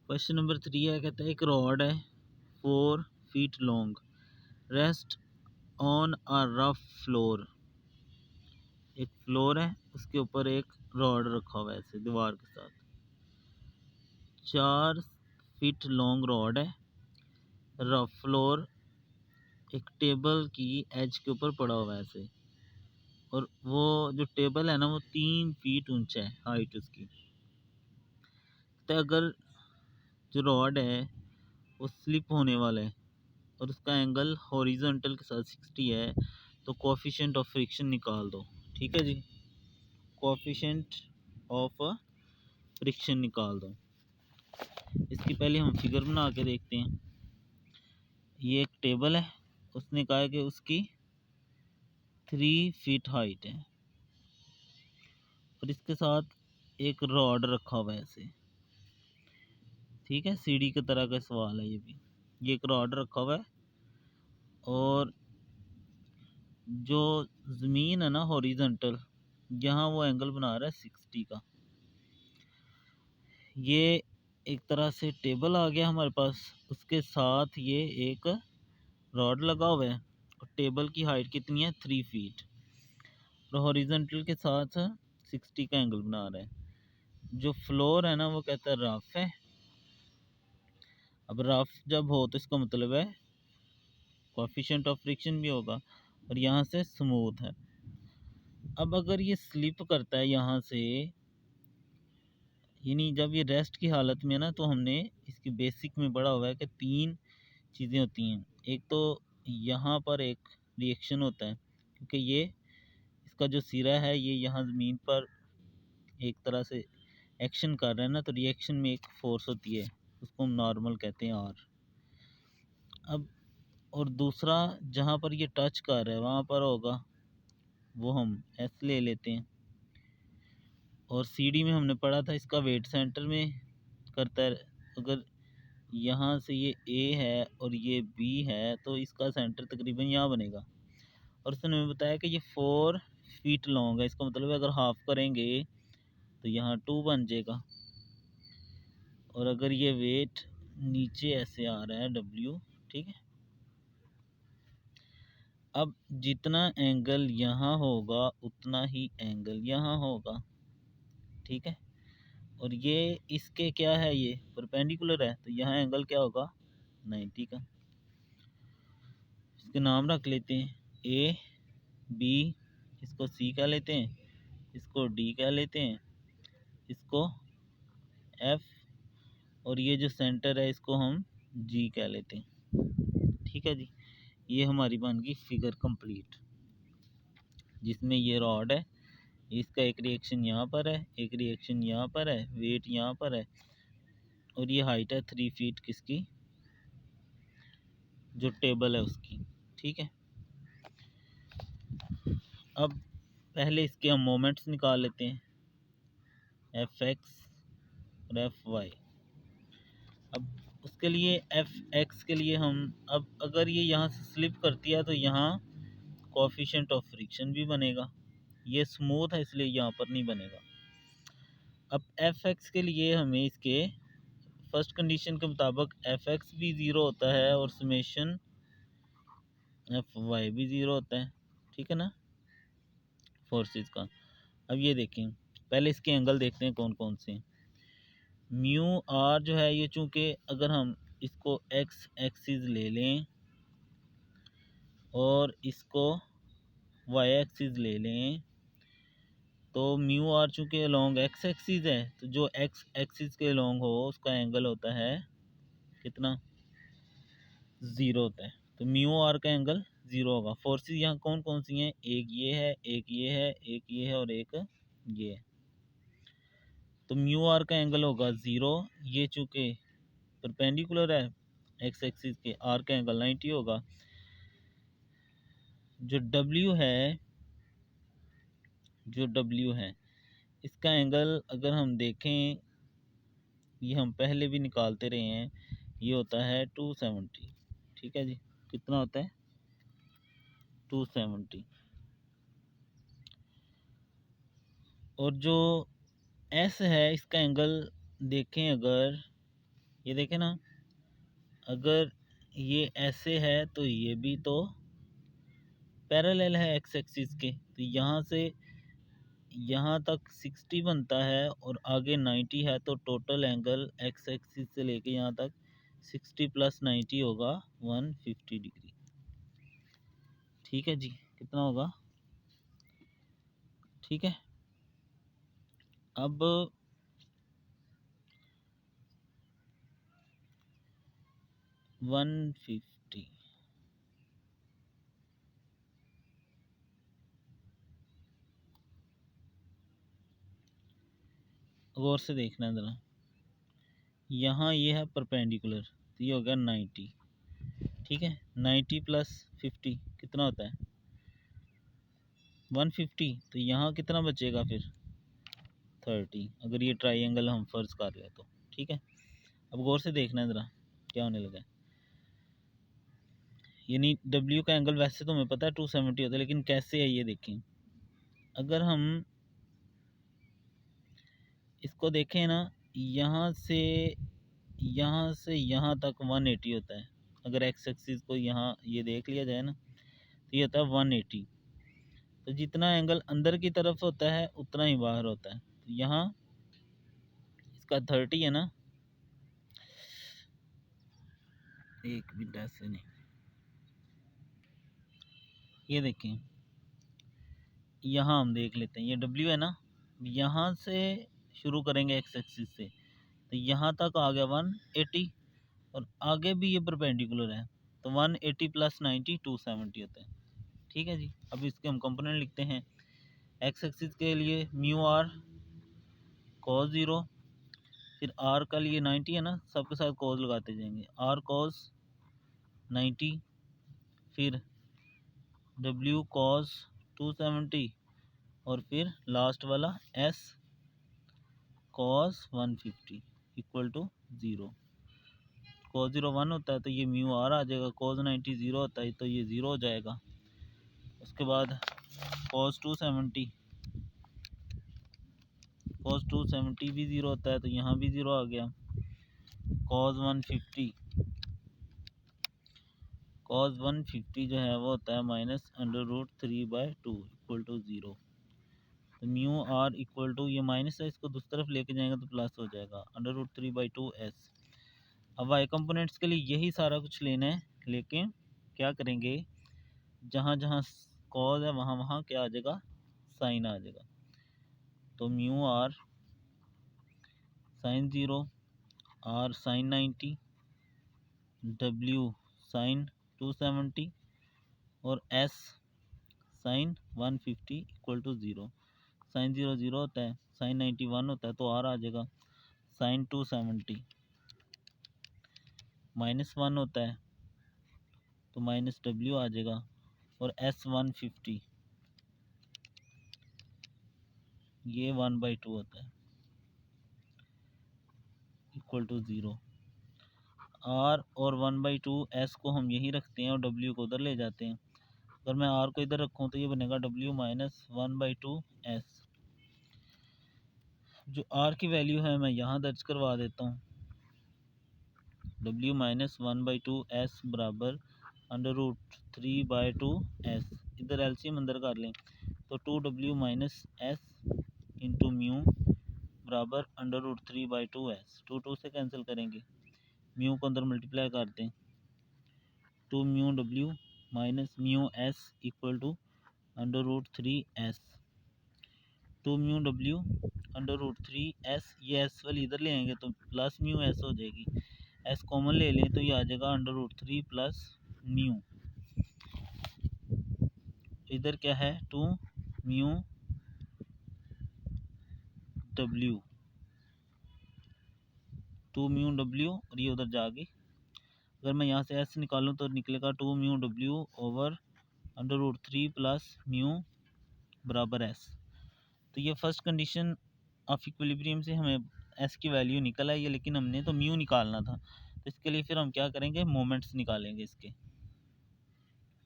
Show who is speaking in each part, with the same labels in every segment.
Speaker 1: Question number 3 है, कहता है एक रॉड है 4 feet long, rest on a rough floor. एक फ्लोर है, उसके ऊपर एक रॉड रखा हुआ है ऐसे दीवार के साथ। 4 फीट लॉन्ग रॉड है, रफ फ्लोर, एक टेबल की एज के ऊपर पड़ा हुआ है ऐसे। और वो जो टेबल है ना वो 3 फीट ऊंचा है, हाइट उसकी। तो अगर जो रॉड है वो स्लिप होने वाला है और उसका एंगल हॉरिजॉन्टल के साथ 60 है, तो कोएफिशिएंट ऑफ फ्रिक्शन निकाल दो। ठीक है जी, कोएफिशिएंट ऑफ फ्रिक्शन निकाल दो। इसकी पहले हम फिगर बना के देखते हैं। ये एक टेबल है, उसने कहा है कि उसकी 3 फीट हाइट है और इसके साथ एक रॉड रखा हुआ है ऐसे। ठीक है, सीढ़ी की तरह का सवाल है ये भी। ये एक रॉड रखा हुआ है और जो ज़मीन है ना हॉरिजॉन्टल, यहाँ वो एंगल बना रहा है 60 का। ये एक तरह से टेबल आ गया हमारे पास, उसके साथ ये एक रॉड लगा हुआ है और टेबल की हाइट कितनी है 3 फीट और हॉरिजॉन्टल के साथ 60 का एंगल बना रहा है। जो फ्लोर है ना वो कहता है रफ है। अब रफ जब हो तो इसका मतलब है कोएफिशिएंट ऑफ फ्रिक्शन भी होगा और यहाँ से स्मूथ है। अब अगर ये स्लिप करता है यहाँ से, यानी जब ये रेस्ट की हालत में है ना, तो हमने इसकी बेसिक में पढ़ा हुआ है कि 3 चीज़ें होती हैं। एक तो यहाँ पर एक रिएक्शन होता है, क्योंकि ये इसका जो सिरा है ये यहाँ ज़मीन पर एक तरह से एक्शन कर रहा है ना, तो रिएक्शन में एक फोर्स होती है, उसको हम नॉर्मल कहते हैं आर। अब और दूसरा जहाँ पर ये टच कर रहा है वहाँ पर होगा, वो हम एस ले लेते हैं। और सीडी में हमने पढ़ा था इसका वेट सेंटर में करता है। अगर यहाँ से ये ए है और ये बी है तो इसका सेंटर तकरीबन यहाँ बनेगा। और उसने हमें बताया कि ये 4 फीट लॉन्ग है, इसका मतलब है अगर हाफ करेंगे तो यहाँ 2 बन जाएगा। और अगर ये वेट नीचे ऐसे आ रहा है डब्ल्यू, ठीक है। अब जितना एंगल यहाँ होगा उतना ही एंगल यहाँ होगा, ठीक है। और ये इसके क्या है, ये परपेंडिकुलर है, तो यहाँ एंगल क्या होगा 90 का। इसके नाम रख लेते हैं, ए बी, इसको सी कह लेते हैं, इसको डी कह लेते हैं, इसको एफ, और ये जो सेंटर है इसको हम जी कह लेते हैं। ठीक है जी, ये हमारी बन गई फिगर कंप्लीट, जिसमें ये रॉड है, इसका एक रिएक्शन यहाँ पर है, एक रिएक्शन यहाँ पर है, वेट यहाँ पर है और ये हाइट है 3 फीट किसकी, जो टेबल है उसकी। ठीक है, अब पहले इसके हम मोमेंट्स निकाल लेते हैं, एफ एक्स और एफ वाई। अब उसके लिए एफ एक्स के लिए हम, अब अगर ये यहाँ से स्लिप करती है तो यहाँ कोएफिशिएंट ऑफ फ्रिक्शन भी बनेगा। ये स्मूथ है इसलिए यहाँ पर नहीं बनेगा। अब एफ एक्स के लिए हमें इसके फर्स्ट कंडीशन के मुताबिक एफ एक्स भी ज़ीरो होता है और समेशन एफ वाई भी ज़ीरो होता है, ठीक है ना, फोर्सेस का। अब ये देखें, पहले इसके एंगल देखते हैं कौन कौन से। म्यू आर जो है ये, चूँकि अगर हम इसको एक्स एक्सिस ले लें और इसको वाई एक्सिस ले लें, तो म्यू आर चूँकि अलॉन्ग एक्स एक्सिस है, तो जो एक्स एक्सिस के अलॉन्ग हो उसका एंगल होता है कितना, ज़ीरो होता है। तो म्यू आर का एंगल ज़ीरो होगा। फोर्सेस यहाँ कौन कौन सी हैं, एक ये है, एक ये है, एक ये है और एक ये है। तो म्यू आर का एंगल होगा ज़ीरो। ये चूँकि परपेंडिकुलर है एक्स एक्सिस के, आर का एंगल 90 होगा। जो डब्ल्यू है, जो डब्ल्यू है इसका एंगल अगर हम देखें, ये हम पहले भी निकालते रहे हैं, ये होता है 270। ठीक है जी, कितना होता है 270। और जो एस है इसका एंगल देखें अगर, ये देखें ना, अगर ये ऐसे है तो ये भी तो पैरेलल है एक्स एक्सिस के, तो यहाँ से यहाँ तक 60 बनता है और आगे 90 है, तो टोटल एंगल एक्स एक्सिस से लेके यहाँ तक 60 + 90 होगा 150 डिग्री। ठीक है जी, कितना होगा? ठीक है, अब 150, गौर से देखना ज़रा, यहाँ ये है परपेंडिकुलर, तो ये हो गया 90। ठीक है, 90 + 50 कितना होता है? 150। तो यहाँ कितना बचेगा फिर? 30, अगर ये ट्राइंगल हम फर्ज कर रहे हैं तो। ठीक है, अब गौर से देखना है ज़रा क्या होने लगा है। यानी डब्ल्यू का एंगल वैसे तो हमें पता है 270 होता है, लेकिन कैसे है ये देखें। अगर हम इसको देखें ना, यहाँ से यहाँ तक 180 होता है। अगर एक्स एक्सिस को यहाँ ये देख लिया जाए ना, तो ये होता है 180। तो जितना एंगल अंदर की तरफ होता है उतना ही बाहर होता है। तो यहाँ इसका 30 है ना, एक मिनट, ऐसे नहीं, ये देखें, यहाँ हम देख लेते हैं, ये डब्ल्यू है ना, यहाँ से शुरू करेंगे एक्स एक्सिस से, तो यहाँ तक आ गया 180, और आगे भी ये परपेंडिकुलर है, तो 180 + 90 270 होता है। ठीक है जी, अब इसके हम कंपोनेंट लिखते हैं। एक्स एक्सिस के लिए म्यू आर cos 0, फिर आर का लिए 90 है ना, सबके साथ cos लगाते जाएंगे, आर cos 90, फिर डब्ल्यू cos 270, और फिर लास्ट वाला S cos 150 equal to 0। cos 0 1 होता है तो ये म्यू आर आ जाएगा, cos 90 0 होता है तो ये 0 हो जाएगा। उसके बाद cos 270 भी 0 होता है तो यहाँ भी 0 आ गया। cos 150 जो है वो होता है -√3/2 इक्वल टू 0। तो म्यू आर इक्वल टू, ये माइनस है, इसको दूसरी तरफ लेके जाएंगे तो प्लस हो जाएगा, √3/2s। अब वाई कंपोनेंट्स के लिए यही सारा कुछ लेना है, लेकिन क्या करेंगे, जहाँ जहाँ कॉज है वहाँ वहाँ क्या आ जाएगा, साइन आ जाएगा। तो mu R sine 0, R sine 90, W sine 270 और S sine 150 equal to 0। Sine 0 0 होता है, साइन 90 1 होता है, तो आर आ जाएगा साइन 270 -1 होता है तो माइनस डब्ल्यू आ जाएगा, और एस 150 ये 1/2 होता है इक्वल टू 0। आर और 1/2 एस को हम यहीं रखते हैं और डब्ल्यू को उधर ले जाते हैं। अगर मैं आर को इधर रखूँ तो ये बनेगा डब्ल्यू -1/2 एस। जो आर की वैल्यू है मैं यहाँ दर्ज करवा देता हूँ, डब्ल्यू -1/2 एस बराबर √3/2 एस। इधर एलसीएम अंदर कर लें तो 2w - एस इंटू म्यू बराबर √3/2 एस। 2 से कैंसिल करेंगे, म्यू को अंदर मल्टीप्लाई करते हैं, 2 mu W minus mu S equal to √3s। 2 mu W √3s, ये एस वाली इधर ले आएंगे तो प्लस म्यू एस हो जाएगी, एस कॉमन ले लें तो ये आ जाएगा √3 + म्यू। इधर क्या है, 2 म्यू डब्ल्यू, 2 म्यू डब्ल्यू, और ये उधर जाके अगर मैं यहाँ से एस निकालूँ तो निकलेगा 2 म्यू डब्ल्यू ओवर √3 + म्यू बराबर एस। तो ये फर्स्ट कंडीशन ऑफ इक्विलिब्रियम से हमें एस की वैल्यू निकल आई है, लेकिन हमने तो म्यू निकालना था। तो इसके लिए फिर हम क्या करेंगे, मोमेंट्स निकालेंगे। इसके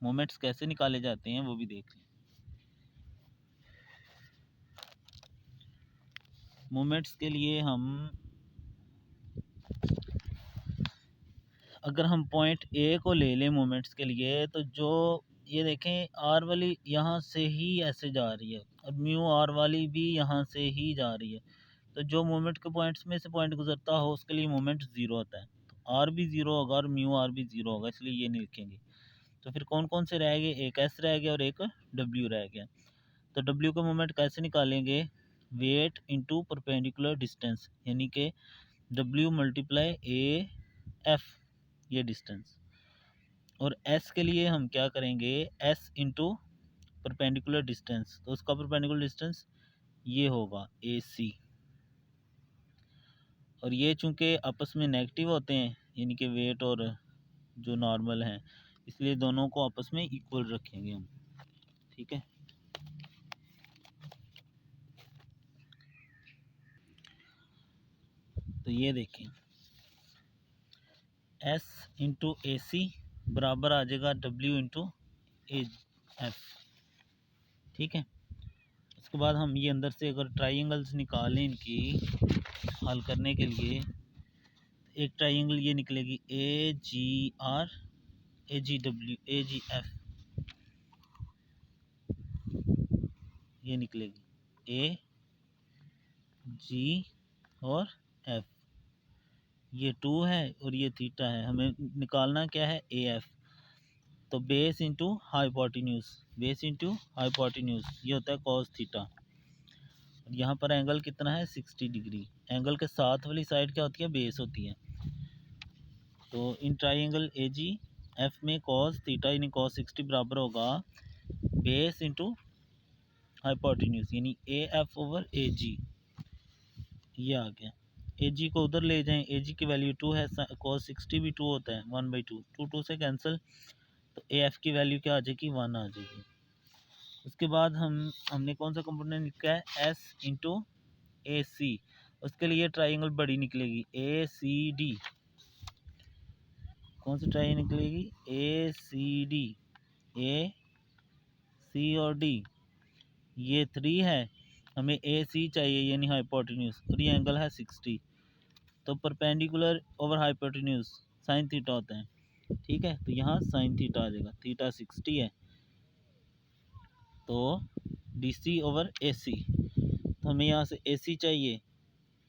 Speaker 1: मोमेंट्स कैसे निकाले जाते हैं वो भी देख लें। मोमेंट्स के लिए हम अगर हम पॉइंट ए को ले लें मोमेंट्स के लिए, तो जो ये देखें आर वाली यहाँ से ही ऐसे जा रही है और म्यू आर वाली भी यहाँ से ही जा रही है। तो जो मोमेंट के पॉइंट्स में से पॉइंट गुजरता हो उसके लिए मोमेंट ज़ीरो होता है। तो आर भी ज़ीरो होगा और म्यू आर भी ज़ीरो होगा, इसलिए ये नहीं लिखेंगे। तो फिर कौन कौन से रह गए, एक एस रह गया और एक डब्ल्यू रह गया। तो डब्ल्यू का मोमेंट कैसे निकालेंगे, वेट इंटू परपेंडिकुलर डिस्टेंस, यानी कि डब्ल्यू मल्टीप्लाई ए एफ, ये डिस्टेंस। और एस के लिए हम क्या करेंगे, एस इंटू परपेंडिकुलर डिस्टेंस, तो उसका परपेंडिकुलर डिस्टेंस ये होगा ए सी। और ये चूंकि आपस में नेगेटिव होते हैं, यानी कि वेट और जो नॉर्मल हैं, इसलिए दोनों को आपस में इक्वल रखेंगे हम। ठीक है, तो ये देखें एस इंटू ए सी बराबर आ जाएगा डब्ल्यू इंटू ए एफ। ठीक है, उसके बाद हम ये अंदर से अगर ट्राइंगल्स निकालें इनकी हल करने के लिए, एक ट्राइंगल ये निकलेगी A G R, A G W, A G F, ये निकलेगी ए जी और एफ। ये 2 है और ये थीटा है, हमें निकालना क्या है, ए एफ। तो base into hypotenuse, base into hypotenuse ये होता है कॉस थीटा। यहाँ पर एंगल कितना है, 60 डिग्री। एंगल के साथ वाली साइड क्या होती है, बेस होती है। तो इन ट्राइंगल ए जी एफ में कॉस थीटा यानी कॉस 60 बराबर होगा बेस इंटू हाइपोटेन्यूज यानी ए एफ ओवर ए जी। ये आ गया, ए जी को उधर ले जाएं, ए जी की वैल्यू 2 है, कॉस 60 भी 2 होता है, 1/2, 2 से कैंसिल, तो ए एफ की वैल्यू क्या आ जाएगी, 1 आ जाएगी। उसके बाद हमने कौन सा कंपोनेंट लिखा है, एस इंटू ए सी। उसके लिए ट्राइंगल बड़ी निकलेगी ए सी डी। कौन सी ट्राइंगल निकलेगी, ए सी डी, ए सी और डी। ये 3 है, हमें ए सी चाहिए यानी हाइपोटेन्यूज, और ये एंगल है 60। तो perpendicular over hypotenuse sine theta होता है। ठीक है, तो यहाँ साइन थीटा आ जाएगा, थीटा 60 है, तो डी सी ओवर ए सी। तो हमें यहाँ से ए सी चाहिए,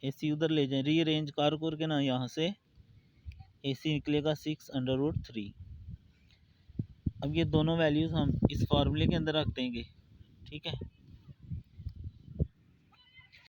Speaker 1: ए सी उधर ले जाएं, रीअरेंज करके ना, यहाँ से ए सी निकलेगा 6√3। अब ये दोनों वैल्यूज़ हम इस फार्मूले के अंदर रख देंगे। ठीक है,